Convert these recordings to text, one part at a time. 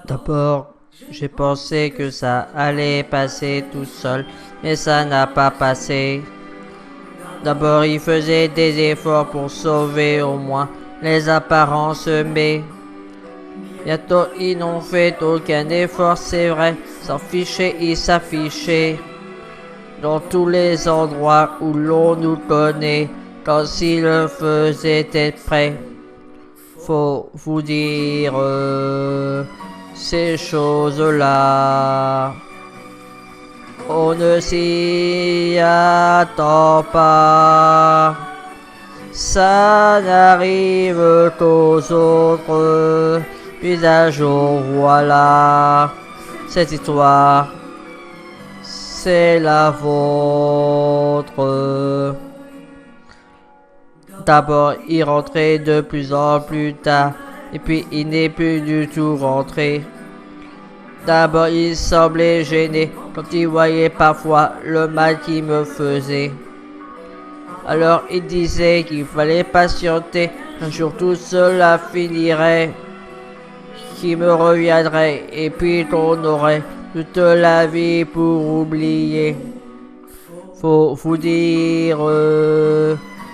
D'abord, j'ai pensé que ça allait passer tout seul, mais ça n'a pas passé. D'abord, il faisait des efforts pour sauver au moins les apparences, mais bientôt ils n'ont fait aucun effort, c'est vrai. S'en ficher, ils s'affichaient dans tous les endroits où l'on nous connaît, quand s'ils le faisaient être prêts. Faut vous dire ces choses-là. On ne s'y attend pas. Ça n'arrive qu'aux autres. Puis un jour, voilà, cette histoire, c'est la vôtre. D'abord, il rentrait de plus en plus tard, et puis il n'est plus du tout rentré. D'abord, il semblait gêné quand il voyait parfois le mal qu'il me faisait. Alors, il disait qu'il fallait patienter, un jour tout cela finirait, qu'il me reviendrait, et puis qu'on aurait toute la vie pour oublier. Faut vous dire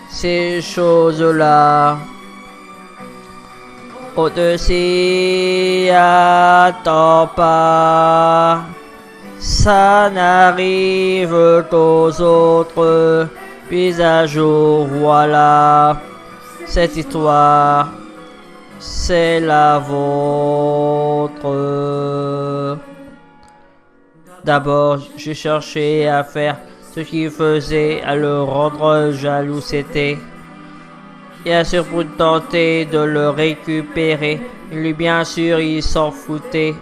ces choses-là. On ne s'y attend pas. Ça n'arrive qu'aux autres. Puis un jour, voilà, cette histoire, c'est la vôtre. D'abord, j'ai cherché à faire ce qui faisait à le rendre jaloux, c'était. Bien sûr, pour tenter de le récupérer, lui bien sûr il s'en foutait.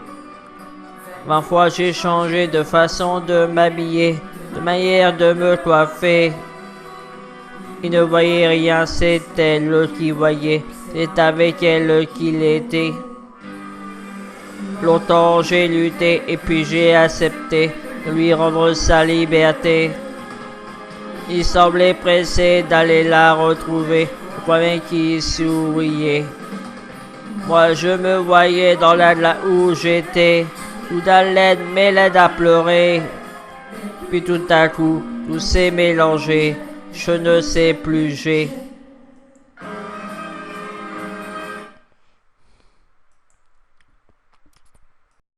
20 fois j'ai changé de façon de m'habiller, de manière de me coiffer. Il ne voyait rien, c'était elle qui voyait, c'est avec elle qu'il était. Longtemps j'ai lutté et puis j'ai accepté de lui rendre sa liberté. Il semblait pressé d'aller la retrouver, je croyais qu'il souriait. Moi je me voyais dans là où j'étais, tout à l'aide, mais l'aide à pleurer. Puis tout à coup, tout s'est mélangé, je ne sais plus, j'ai